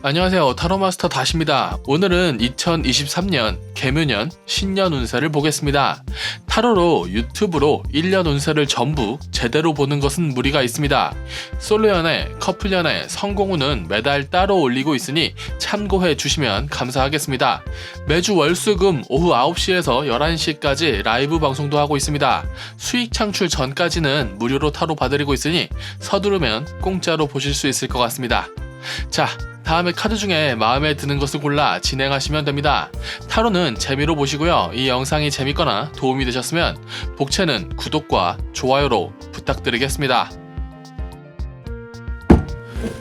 안녕하세요. 타로마스터 다시입니다. 오늘은 2023년 개묘년 신년 운세를 보겠습니다. 타로로 유튜브로 1년 운세를 전부 제대로 보는 것은 무리가 있습니다. 솔로 연애, 커플 연애, 성공운은 매달 따로 올리고 있으니 참고해 주시면 감사하겠습니다. 매주 월수금 오후 9시에서 11시까지 라이브 방송도 하고 있습니다. 수익 창출 전까지는 무료로 타로 봐드리고 있으니 서두르면 공짜로 보실 수 있을 것 같습니다. 자, 다음에 카드 중에 마음에 드는 것을 골라 진행하시면 됩니다. 타로는 재미로 보시고요. 이 영상이 재밌거나 도움이 되셨으면 복채는 구독과 좋아요로 부탁드리겠습니다.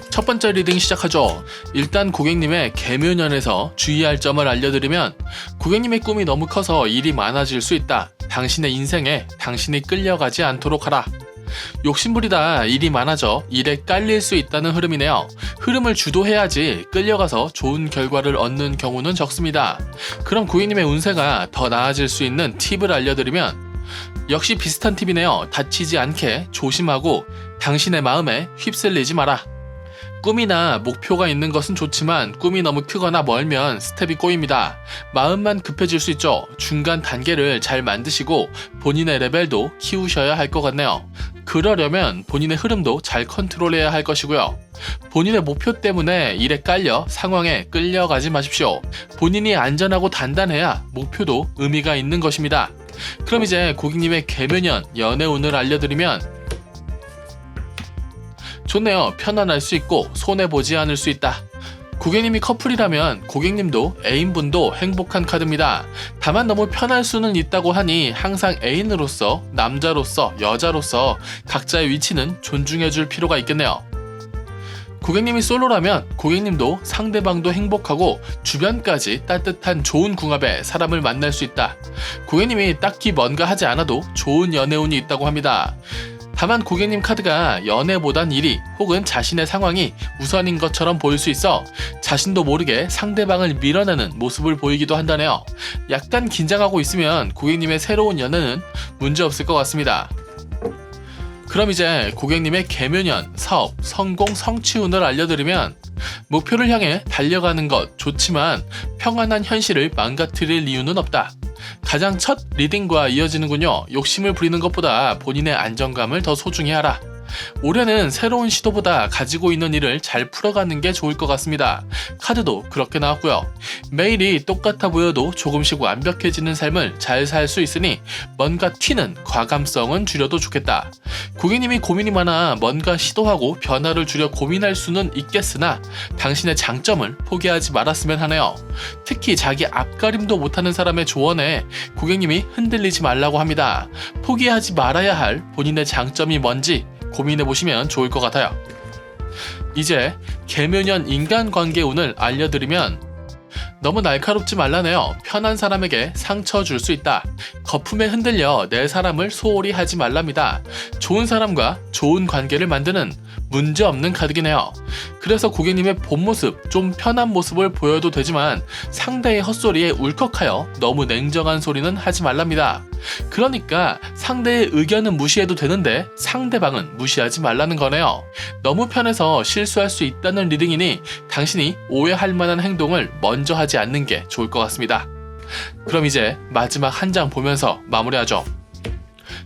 첫 번째 리딩 시작하죠. 일단 고객님의 개묘년에서 주의할 점을 알려드리면, 고객님의 꿈이 너무 커서 일이 많아질 수 있다. 당신의 인생에 당신이 끌려가지 않도록 하라. 욕심부리다 일이 많아져 일에 깔릴 수 있다는 흐름이네요. 흐름을 주도해야지 끌려가서 좋은 결과를 얻는 경우는 적습니다. 그럼 고객님의 운세가 더 나아질 수 있는 팁을 알려드리면, 역시 비슷한 팁이네요. 다치지 않게 조심하고 당신의 마음에 휩쓸리지 마라. 꿈이나 목표가 있는 것은 좋지만 꿈이 너무 크거나 멀면 스텝이 꼬입니다. 마음만 급해질 수 있죠. 중간 단계를 잘 만드시고 본인의 레벨도 키우셔야 할 것 같네요. 그러려면 본인의 흐름도 잘 컨트롤해야 할 것이고요. 본인의 목표 때문에 일에 깔려 상황에 끌려가지 마십시오. 본인이 안전하고 단단해야 목표도 의미가 있는 것입니다. 그럼 이제 고객님의 개묘년 연애운을 알려드리면, 좋네요. 편안할 수 있고 손해보지 않을 수 있다. 고객님이 커플이라면 고객님도 애인분도 행복한 카드입니다. 다만 너무 편할 수는 있다고 하니 항상 애인으로서, 남자로서, 여자로서 각자의 위치는 존중해줄 필요가 있겠네요. 고객님이 솔로라면 고객님도 상대방도 행복하고 주변까지 따뜻한 좋은 궁합의 사람을 만날 수 있다. 고객님이 딱히 뭔가 하지 않아도 좋은 연애운이 있다고 합니다. 다만 고객님 카드가 연애보단 일이 혹은 자신의 상황이 우선인 것처럼 보일 수 있어 자신도 모르게 상대방을 밀어내는 모습을 보이기도 한다네요. 약간 긴장하고 있으면 고객님의 새로운 연애는 문제없을 것 같습니다. 그럼 이제 고객님의 개묘년 사업, 성공, 성취운을 알려드리면, 목표를 향해 달려가는 것 좋지만 평안한 현실을 망가뜨릴 이유는 없다. 가장 첫 리딩과 이어지는군요. 욕심을 부리는 것보다 본인의 안정감을 더 소중히 하라. 올해는 새로운 시도보다 가지고 있는 일을 잘 풀어가는 게 좋을 것 같습니다. 카드도 그렇게 나왔고요. 매일이 똑같아 보여도 조금씩 완벽해지는 삶을 잘 살 수 있으니 뭔가 튀는 과감성은 줄여도 좋겠다. 고객님이 고민이 많아 뭔가 시도하고 변화를 주려 고민할 수는 있겠으나 당신의 장점을 포기하지 말았으면 하네요. 특히 자기 앞가림도 못하는 사람의 조언에 고객님이 흔들리지 말라고 합니다. 포기하지 말아야 할 본인의 장점이 뭔지 고민해보시면 좋을 것 같아요. 이제 개묘년 인간관계 운을 알려드리면, 너무 날카롭지 말라네요. 편한 사람에게 상처 줄 수 있다. 거품에 흔들려 내 사람을 소홀히 하지 말랍니다. 좋은 사람과 좋은 관계를 만드는 문제없는 카드긴 해요. 그래서 고객님의 본 모습, 좀 편한 모습을 보여도 되지만 상대의 헛소리에 울컥하여 너무 냉정한 소리는 하지 말랍니다. 그러니까 상대의 의견은 무시해도 되는데 상대방은 무시하지 말라는 거네요. 너무 편해서 실수할 수 있다는 리딩이니 당신이 오해할 만한 행동을 먼저 하지 않는 게 좋을 것 같습니다. 그럼 이제 마지막 한 장 보면서 마무리하죠.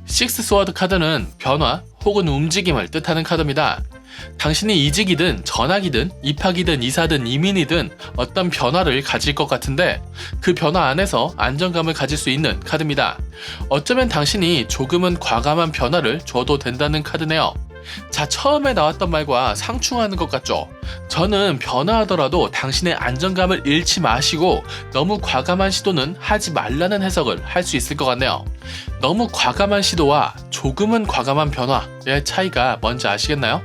식스 스워드 카드는 변화 혹은 움직임을 뜻하는 카드입니다. 당신이 이직이든 전학이든 입학이든 이사든 이민이든 어떤 변화를 가질 것 같은데 그 변화 안에서 안정감을 가질 수 있는 카드입니다. 어쩌면 당신이 조금은 과감한 변화를 줘도 된다는 카드네요. 자, 처음에 나왔던 말과 상충하는 것 같죠? 저는 변화하더라도 당신의 안정감을 잃지 마시고 너무 과감한 시도는 하지 말라는 해석을 할 수 있을 것 같네요. 너무 과감한 시도와 조금은 과감한 변화의 차이가 뭔지 아시겠나요?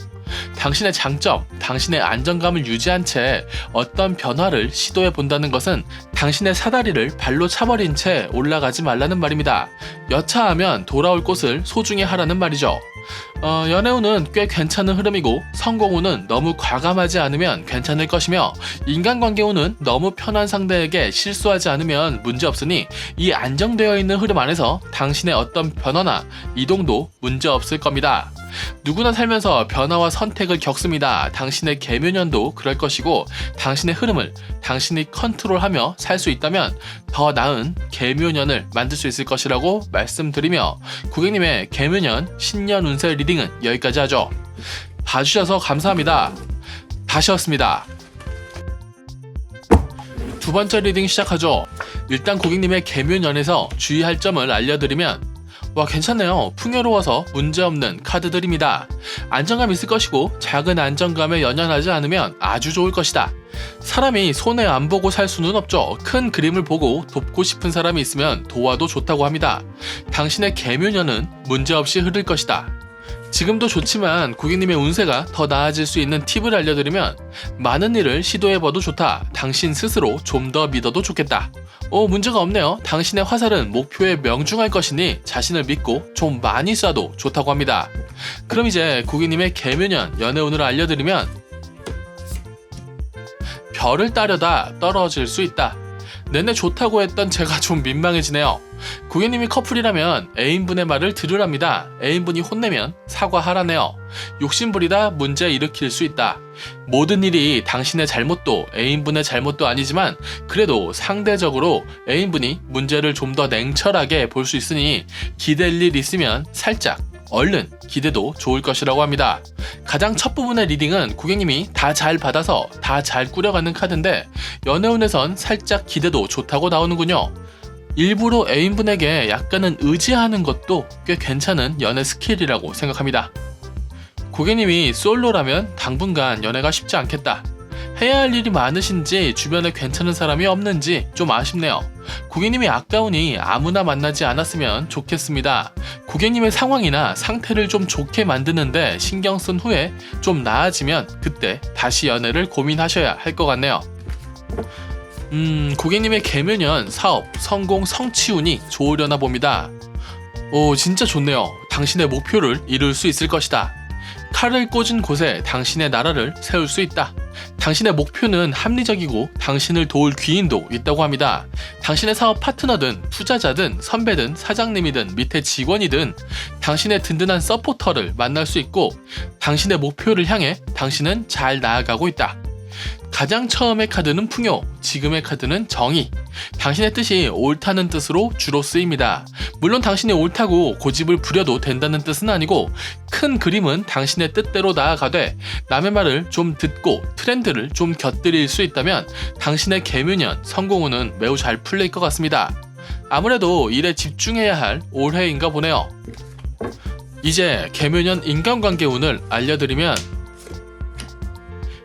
당신의 장점, 당신의 안정감을 유지한 채 어떤 변화를 시도해 본다는 것은 당신의 사다리를 발로 차버린 채 올라가지 말라는 말입니다. 여차하면 돌아올 곳을 소중히 하라는 말이죠. 연애운은 꽤 괜찮은 흐름이고 성공운은 너무 과감하지 않으면 괜찮을 것이며 인간관계운은 너무 편한 상대에게 실수하지 않으면 문제없으니 이 안정되어 있는 흐름 안에서 당신의 어떤 변화나 이동도 문제없을 겁니다. 누구나 살면서 변화와 선택을 겪습니다. 당신의 계묘년도 그럴 것이고 당신의 흐름을 당신이 컨트롤하며 살 수 있다면 더 나은 계묘년을 만들 수 있을 것이라고 말씀드리며 고객님의 계묘년 신년 운세 리딩은 여기까지 하죠. 봐주셔서 감사합니다. 다시였습니다. 두 번째 리딩 시작하죠. 일단 고객님의 계묘년에서 주의할 점을 알려드리면 와 괜찮네요. 풍요로워서 문제없는 카드들입니다. 안정감 있을 것이고 작은 안정감에 연연하지 않으면 아주 좋을 것이다. 사람이 손해 안 보고 살 수는 없죠. 큰 그림을 보고 돕고 싶은 사람이 있으면 도와도 좋다고 합니다. 당신의 계묘년은 문제없이 흐를 것이다. 지금도 좋지만 고객님의 운세가 더 나아질 수 있는 팁을 알려드리면 많은 일을 시도해봐도 좋다. 당신 스스로 좀 더 믿어도 좋겠다. 문제가 없네요. 당신의 화살은 목표에 명중할 것이니 자신을 믿고 좀 많이 쏴도 좋다고 합니다. 그럼 이제 고객님의 계묘년 연애운을 알려드리면 별을 따려다 떨어질 수 있다. 내내 좋다고 했던 제가 좀 민망해지네요. 고객님이 커플이라면 애인분의 말을 들으랍니다. 애인분이 혼내면 사과하라네요. 욕심부리다 문제 일으킬 수 있다. 모든 일이 당신의 잘못도 애인분의 잘못도 아니지만 그래도 상대적으로 애인분이 문제를 좀 더 냉철하게 볼 수 있으니 기댈 일 있으면 살짝 얼른 기대도 좋을 것이라고 합니다. 가장 첫 부분의 리딩은 고객님이 다 잘 받아서 다 잘 꾸려가는 카드인데 연애운에선 살짝 기대도 좋다고 나오는군요. 일부러 애인분에게 약간은 의지하는 것도 꽤 괜찮은 연애 스킬이라고 생각합니다. 고객님이 솔로라면 당분간 연애가 쉽지 않겠다. 해야 할 일이 많으신지 주변에 괜찮은 사람이 없는지 좀 아쉽네요. 고객님이 아까우니 아무나 만나지 않았으면 좋겠습니다. 고객님의 상황이나 상태를 좀 좋게 만드는데 신경 쓴 후에 좀 나아지면 그때 다시 연애를 고민하셔야 할 것 같네요. 고객님의 계묘년 사업 성공 성취운이 좋으려나 봅니다. 진짜 좋네요. 당신의 목표를 이룰 수 있을 것이다. 칼을 꽂은 곳에 당신의 나라를 세울 수 있다. 당신의 목표는 합리적이고 당신을 도울 귀인도 있다고 합니다. 당신의 사업 파트너든 투자자든 선배든 사장님이든 밑에 직원이든 당신의 든든한 서포터를 만날 수 있고 당신의 목표를 향해 당신은 잘 나아가고 있다. 가장 처음의 카드는 풍요, 지금의 카드는 정의. 당신의 뜻이 옳다는 뜻으로 주로 쓰입니다. 물론 당신이 옳다고 고집을 부려도 된다는 뜻은 아니고 큰 그림은 당신의 뜻대로 나아가되 남의 말을 좀 듣고 트렌드를 좀 곁들일 수 있다면 당신의 계묘년 성공운은 매우 잘 풀릴 것 같습니다. 아무래도 일에 집중해야 할 올해인가 보네요. 이제 계묘년 인간관계 운을 알려드리면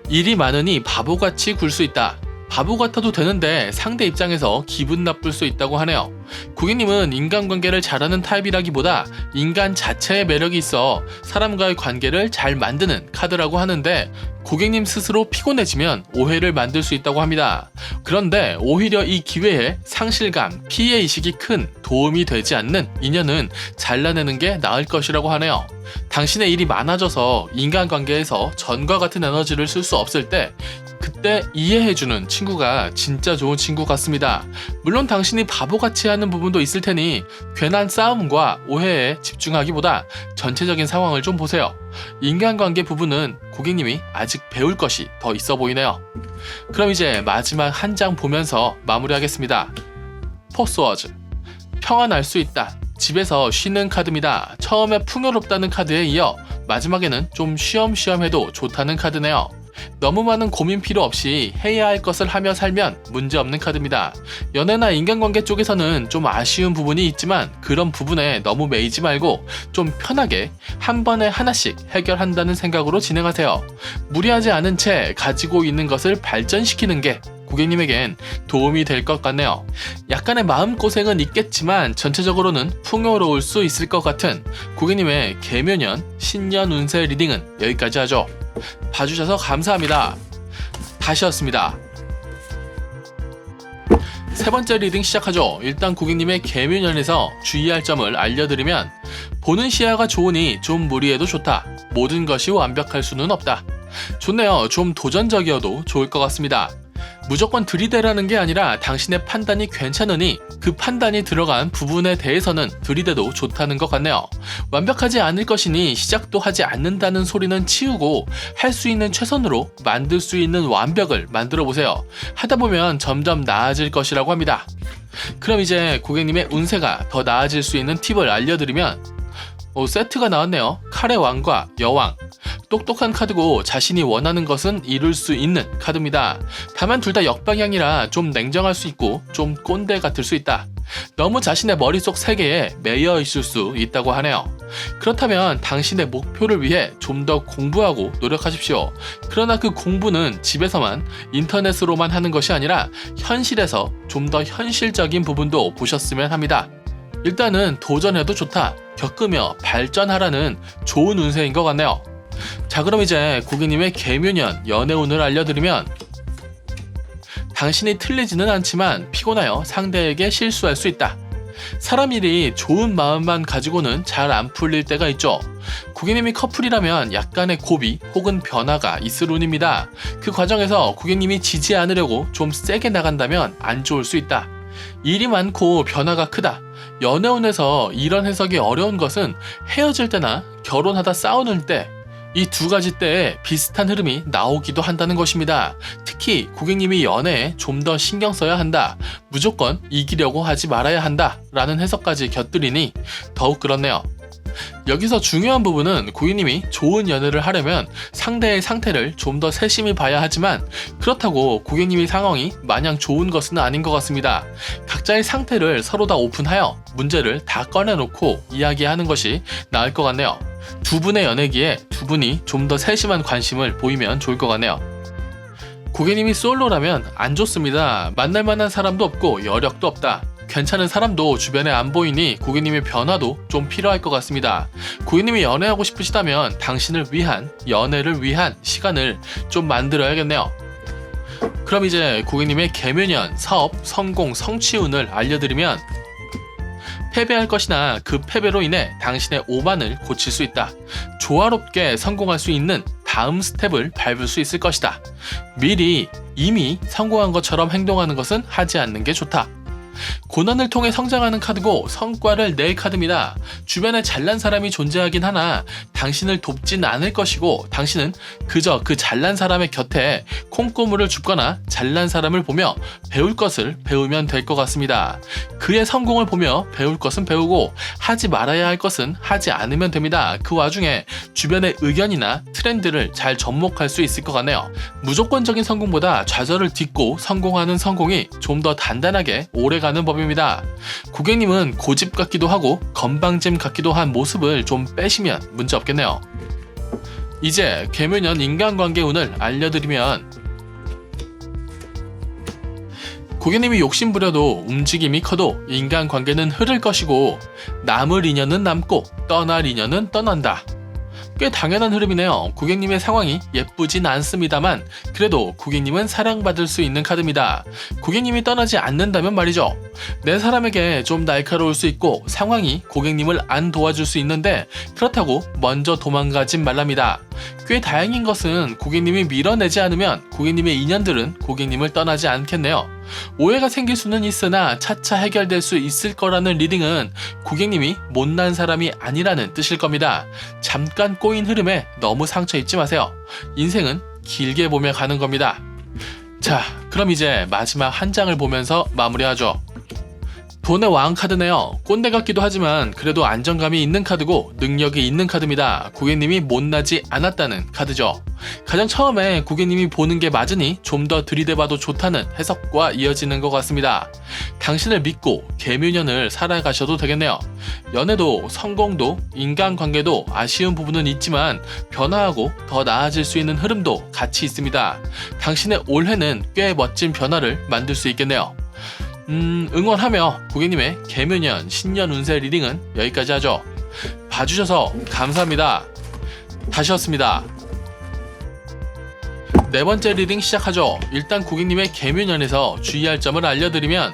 일이 많으니 바보같이 굴 수 있다. 바보 같아도 되는데 상대 입장에서 기분 나쁠 수 있다고 하네요. 고객님은 인간관계를 잘하는 타입이라기보다 인간 자체의 매력이 있어 사람과의 관계를 잘 만드는 카드라고 하는데 고객님 스스로 피곤해지면 오해를 만들 수 있다고 합니다. 그런데 오히려 이 기회에 상실감, 피해의식이 큰 도움이 되지 않는 인연은 잘라내는 게 나을 것이라고 하네요. 당신의 일이 많아져서 인간관계에서 전과 같은 에너지를 쓸 수 없을 때 그때 이해해주는 친구가 진짜 좋은 친구 같습니다. 물론 당신이 바보같이 하는 부분도 있을 테니 괜한 싸움과 오해에 집중하기보다 전체적인 상황을 좀 보세요. 인간관계 부분은 고객님이 아직 배울 것이 더 있어 보이네요. 그럼 이제 마지막 한 장 보면서 마무리하겠습니다. 포스워즈 평안할 수 있다. 집에서 쉬는 카드입니다. 처음에 풍요롭다는 카드에 이어 마지막에는 좀 쉬엄쉬엄해도 좋다는 카드네요. 너무 많은 고민 필요 없이 해야 할 것을 하며 살면 문제없는 카드입니다. 연애나 인간관계 쪽에서는 좀 아쉬운 부분이 있지만 그런 부분에 너무 매이지 말고 좀 편하게 한 번에 하나씩 해결한다는 생각으로 진행하세요. 무리하지 않은 채 가지고 있는 것을 발전시키는 게 고객님에겐 도움이 될 것 같네요. 약간의 마음고생은 있겠지만 전체적으로는 풍요로울 수 있을 것 같은 고객님의 계묘년 신년 운세 리딩은 여기까지 하죠. 봐주셔서 감사합니다. 다시였습니다. 세 번째 리딩 시작하죠. 일단 고객님의 계묘년에서 주의할 점을 알려드리면 보는 시야가 좋으니 좀 무리해도 좋다. 모든 것이 완벽할 수는 없다. 좋네요. 좀 도전적이어도 좋을 것 같습니다. 무조건 들이대라는 게 아니라 당신의 판단이 괜찮으니 그 판단이 들어간 부분에 대해서는 들이대도 좋다는 것 같네요. 완벽하지 않을 것이니 시작도 하지 않는다는 소리는 치우고 할 수 있는 최선으로 만들 수 있는 완벽을 만들어 보세요. 하다 보면 점점 나아질 것이라고 합니다. 그럼 이제 고객님의 운세가 더 나아질 수 있는 팁을 알려드리면 세트가 나왔네요. 칼의 왕과 여왕. 똑똑한 카드고 자신이 원하는 것은 이룰 수 있는 카드입니다. 다만 둘 다 역방향이라 좀 냉정할 수 있고 좀 꼰대 같을 수 있다. 너무 자신의 머릿속 세계에 매여 있을 수 있다고 하네요. 그렇다면 당신의 목표를 위해 좀 더 공부하고 노력하십시오. 그러나 그 공부는 집에서만 인터넷으로만 하는 것이 아니라 현실에서 좀 더 현실적인 부분도 보셨으면 합니다. 일단은 도전해도 좋다, 겪으며 발전하라는 좋은 운세인 것 같네요. 자, 그럼 이제 고객님의 개묘년 연애운을 알려드리면 당신이 틀리지는 않지만 피곤하여 상대에게 실수할 수 있다. 사람 일이 좋은 마음만 가지고는 잘 안 풀릴 때가 있죠. 고객님이 커플이라면 약간의 고비 혹은 변화가 있을 운입니다. 그 과정에서 고객님이 지지 않으려고 좀 세게 나간다면 안 좋을 수 있다. 일이 많고 변화가 크다. 연애운에서 이런 해석이 어려운 것은 헤어질 때나 결혼하다 싸우는 때, 이 두 가지 때에 비슷한 흐름이 나오기도 한다는 것입니다. 특히 고객님이 연애에 좀 더 신경 써야 한다, 무조건 이기려고 하지 말아야 한다 라는 해석까지 곁들이니 더욱 그렇네요. 여기서 중요한 부분은 고객님이 좋은 연애를 하려면 상대의 상태를 좀 더 세심히 봐야 하지만 그렇다고 고객님의 상황이 마냥 좋은 것은 아닌 것 같습니다. 각자의 상태를 서로 다 오픈하여 문제를 다 꺼내놓고 이야기하는 것이 나을 것 같네요. 두 분의 연애기에 두 분이 좀 더 세심한 관심을 보이면 좋을 것 같네요. 고객님이 솔로라면 안 좋습니다. 만날 만한 사람도 없고 여력도 없다. 괜찮은 사람도 주변에 안 보이니 고객님의 변화도 좀 필요할 것 같습니다. 고객님이 연애하고 싶으시다면 당신을 위한, 연애를 위한 시간을 좀 만들어야겠네요. 그럼 이제 고객님의 개묘년 사업 성공 성취운을 알려드리면 패배할 것이나 그 패배로 인해 당신의 오만을 고칠 수 있다. 조화롭게 성공할 수 있는 다음 스텝을 밟을 수 있을 것이다. 미리 이미 성공한 것처럼 행동하는 것은 하지 않는 게 좋다. 고난을 통해 성장하는 카드고 성과를 낼 카드입니다. 주변에 잘난 사람이 존재하긴 하나 당신을 돕진 않을 것이고 당신은 그저 그 잘난 사람의 곁에 콩고물을 줍거나 잘난 사람을 보며 배울 것을 배우면 될 것 같습니다. 그의 성공을 보며 배울 것은 배우고 하지 말아야 할 것은 하지 않으면 됩니다. 그 와중에 주변의 의견이나 트렌드를 잘 접목할 수 있을 것 같네요. 무조건적인 성공보다 좌절을 딛고 성공하는 성공이 좀 더 단단하게 오래가는 법입니다. 고객님은 고집 같기도 하고 건방짐 같기도 한 모습을 좀 빼시면 문제 없겠네요. 이제 개묘년 인간관계 운을 알려드리면 고객님이 욕심부려도 움직임이 커도 인간관계는 흐를 것이고 남을 인연은 남고 떠날 인연은 떠난다. 꽤 당연한 흐름이네요. 고객님의 상황이 예쁘진 않습니다만 그래도 고객님은 사랑받을 수 있는 카드입니다. 고객님이 떠나지 않는다면 말이죠. 내 사람에게 좀 날카로울 수 있고 상황이 고객님을 안 도와줄 수 있는데 그렇다고 먼저 도망가진 말랍니다. 꽤 다행인 것은 고객님이 밀어내지 않으면 고객님의 인연들은 고객님을 떠나지 않겠네요. 오해가 생길 수는 있으나 차차 해결될 수 있을 거라는 리딩은 고객님이 못난 사람이 아니라는 뜻일 겁니다. 잠깐 꼬인 흐름에 너무 상처 입지 마세요. 인생은 길게 보며 가는 겁니다. 자, 그럼 이제 마지막 한 장을 보면서 마무리하죠. 돈의 왕 카드네요. 꼰대 같기도 하지만 그래도 안정감이 있는 카드고 능력이 있는 카드입니다. 고객님이 못나지 않았다는 카드죠. 가장 처음에 고객님이 보는 게 맞으니 좀 더 들이대봐도 좋다는 해석과 이어지는 것 같습니다. 당신을 믿고 개묘년을 살아가셔도 되겠네요. 연애도 성공도 인간관계도 아쉬운 부분은 있지만 변화하고 더 나아질 수 있는 흐름도 같이 있습니다. 당신의 올해는 꽤 멋진 변화를 만들 수 있겠네요. 응원하며 고객님의 개묘년 신년 운세 리딩은 여기까지 하죠. 봐주셔서 감사합니다. 다시였습니다. 네 번째 리딩 시작하죠. 일단 고객님의 개묘년에서 주의할 점을 알려드리면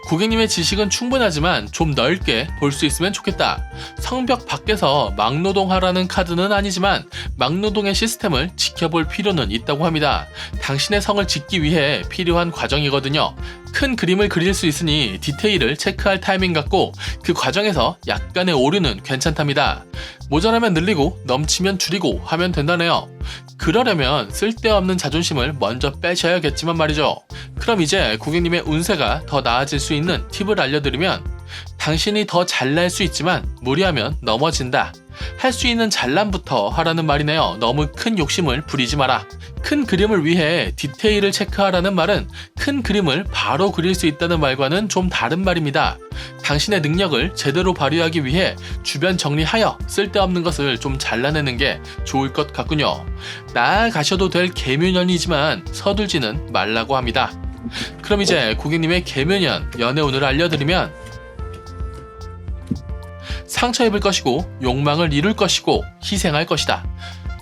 고객님의 지식은 충분하지만 좀 넓게 볼 수 있으면 좋겠다. 성벽 밖에서 막노동하라는 카드는 아니지만 막노동의 시스템을 지켜볼 필요는 있다고 합니다. 당신의 성을 짓기 위해 필요한 과정이거든요. 큰 그림을 그릴 수 있으니 디테일을 체크할 타이밍 같고 그 과정에서 약간의 오류는 괜찮답니다. 모자라면 늘리고 넘치면 줄이고 하면 된다네요. 그러려면 쓸데없는 자존심을 먼저 빼셔야겠지만 말이죠. 그럼 이제 고객님의 운세가 더 나아질 수 있는 팁을 알려드리면, 당신이 더 잘날 수 있지만 무리하면 넘어진다. 할 수 있는 잘남부터 하라는 말이네요. 너무 큰 욕심을 부리지 마라. 큰 그림을 위해 디테일을 체크하라는 말은 큰 그림을 바로 그릴 수 있다는 말과는 좀 다른 말입니다. 당신의 능력을 제대로 발휘하기 위해 주변 정리하여 쓸데없는 것을 좀 잘라내는 게 좋을 것 같군요. 나아가셔도 될 계묘년이지만 서둘지는 말라고 합니다. 그럼 이제 고객님의 계묘년 연애운을 알려드리면, 상처 입을 것이고 욕망을 이룰 것이고 희생할 것이다.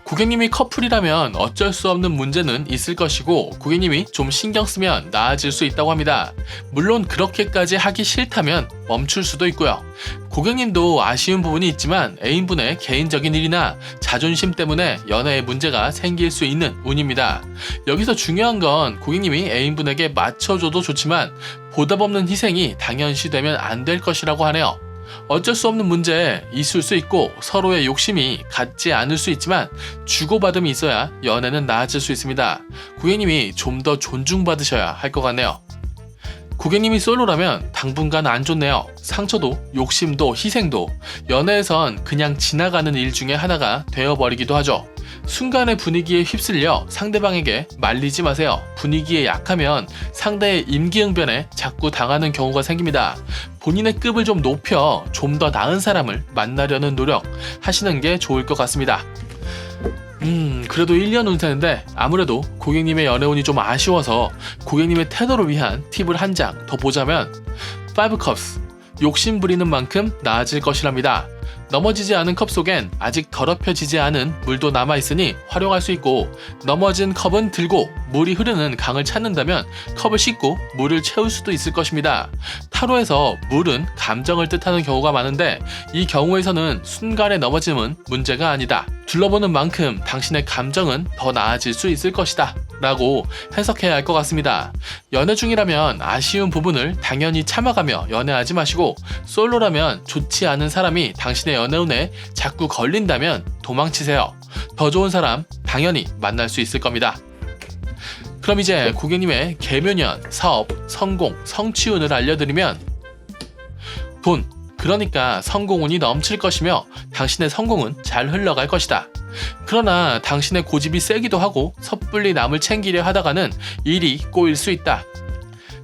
고객님이 커플이라면 어쩔 수 없는 문제는 있을 것이고 고객님이 좀 신경 쓰면 나아질 수 있다고 합니다. 물론 그렇게까지 하기 싫다면 멈출 수도 있고요. 고객님도 아쉬운 부분이 있지만 애인분의 개인적인 일이나 자존심 때문에 연애에 문제가 생길 수 있는 운입니다. 여기서 중요한 건 고객님이 애인분에게 맞춰줘도 좋지만 보답 없는 희생이 당연시되면 안 될 것이라고 하네요. 어쩔 수 없는 문제 있을 수 있고 서로의 욕심이 같지 않을 수 있지만 주고받음이 있어야 연애는 나아질 수 있습니다. 고객님이 좀 더 존중받으셔야 할 것 같네요. 고객님이 솔로라면 당분간 안 좋네요. 상처도 욕심도 희생도 연애에선 그냥 지나가는 일 중에 하나가 되어버리기도 하죠. 순간의 분위기에 휩쓸려 상대방에게 말리지 마세요. 분위기에 약하면 상대의 임기응변에 자꾸 당하는 경우가 생깁니다. 본인의 급을 좀 높여 좀 더 나은 사람을 만나려는 노력 하시는 게 좋을 것 같습니다. 그래도 1년 운세인데 아무래도 고객님의 연애운이 좀 아쉬워서 고객님의 태도를 위한 팁을 한 장 더 보자면, 5 cups, 욕심 부리는 만큼 나아질 것이랍니다. 넘어지지 않은 컵 속엔 아직 더럽혀지지 않은 물도 남아있으니 활용할 수 있고, 넘어진 컵은 들고 물이 흐르는 강을 찾는다면 컵을 씻고 물을 채울 수도 있을 것입니다. 타로에서 물은 감정을 뜻하는 경우가 많은데 이 경우에서는 순간의 넘어짐은 문제가 아니다. 둘러보는 만큼 당신의 감정은 더 나아질 수 있을 것이다 라고 해석해야 할 것 같습니다. 연애 중이라면 아쉬운 부분을 당연히 참아가며 연애하지 마시고, 솔로라면 좋지 않은 사람이 당신의 연애운에 자꾸 걸린다면 도망치세요. 더 좋은 사람 당연히 만날 수 있을 겁니다. 그럼 이제 고객님의 계묘년, 사업, 성공, 성취운을 알려드리면, 돈, 그러니까 성공운이 넘칠 것이며 당신의 성공은 잘 흘러갈 것이다. 그러나 당신의 고집이 세기도 하고 섣불리 남을 챙기려 하다가는 일이 꼬일 수 있다.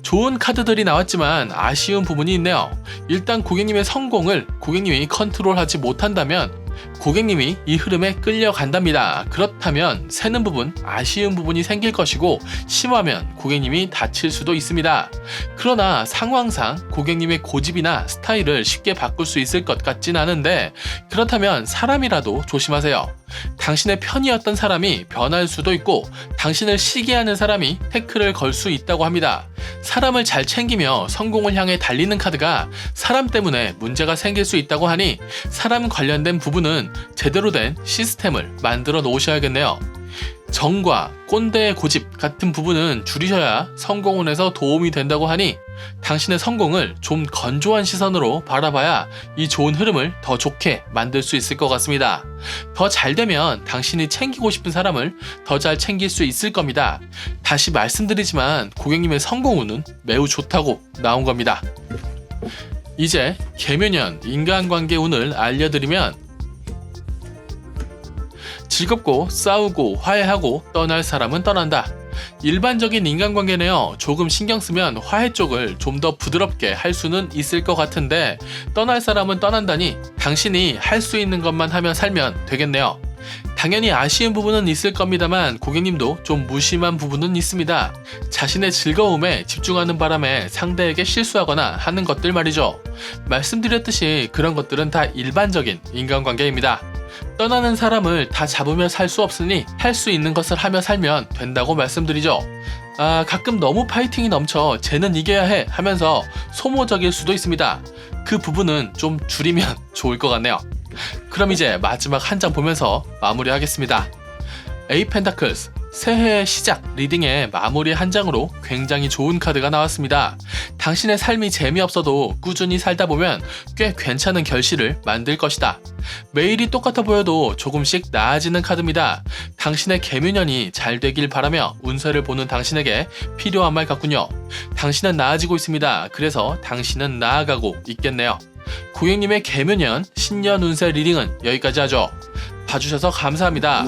좋은 카드들이 나왔지만 아쉬운 부분이 있네요. 일단 고객님의 성공을 고객님이 컨트롤하지 못한다면 고객님이 이 흐름에 끌려간답니다. 그렇다면 새는 부분, 아쉬운 부분이 생길 것이고 심하면 고객님이 다칠 수도 있습니다. 그러나 상황상 고객님의 고집이나 스타일을 쉽게 바꿀 수 있을 것 같진 않은데, 그렇다면 사람이라도 조심하세요. 당신의 편이었던 사람이 변할 수도 있고 당신을 시기하는 사람이 태클을 걸 수 있다고 합니다. 사람을 잘 챙기며 성공을 향해 달리는 카드가 사람 때문에 문제가 생길 수 있다고 하니 사람 관련된 부분은 제대로 된 시스템을 만들어 놓으셔야겠네요. 정과 꼰대의 고집 같은 부분은 줄이셔야 성공운에서 도움이 된다고 하니 당신의 성공을 좀 건조한 시선으로 바라봐야 이 좋은 흐름을 더 좋게 만들 수 있을 것 같습니다. 더 잘 되면 당신이 챙기고 싶은 사람을 더 잘 챙길 수 있을 겁니다. 다시 말씀드리지만 고객님의 성공운은 매우 좋다고 나온 겁니다. 이제 계묘년 인간관계 운을 알려드리면, 즐겁고 싸우고 화해하고 떠날 사람은 떠난다. 일반적인 인간관계네요. 조금 신경 쓰면 화해 쪽을 좀 더 부드럽게 할 수는 있을 것 같은데 떠날 사람은 떠난다니 당신이 할 수 있는 것만 하며 살면 되겠네요. 당연히 아쉬운 부분은 있을 겁니다만 고객님도 좀 무심한 부분은 있습니다. 자신의 즐거움에 집중하는 바람에 상대에게 실수하거나 하는 것들 말이죠. 말씀드렸듯이 그런 것들은 다 일반적인 인간관계입니다. 떠나는 사람을 다 잡으며 살 수 없으니 할 수 있는 것을 하며 살면 된다고 말씀드리죠. 가끔 너무 파이팅이 넘쳐 쟤는 이겨야 해 하면서 소모적일 수도 있습니다. 그 부분은 좀 줄이면 좋을 것 같네요. 그럼 이제 마지막 한 장 보면서 마무리하겠습니다. 에이 펜타클스 새해의 시작 리딩의 마무리 한 장으로 굉장히 좋은 카드가 나왔습니다. 당신의 삶이 재미없어도 꾸준히 살다 보면 꽤 괜찮은 결실을 만들 것이다. 매일이 똑같아 보여도 조금씩 나아지는 카드입니다. 당신의 개묘년이 잘 되길 바라며 운세를 보는 당신에게 필요한 말 같군요. 당신은 나아지고 있습니다. 그래서 당신은 나아가고 있겠네요. 고객님의 개묘년 신년 운세 리딩은 여기까지 하죠. 봐주셔서 감사합니다.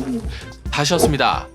다시였습니다.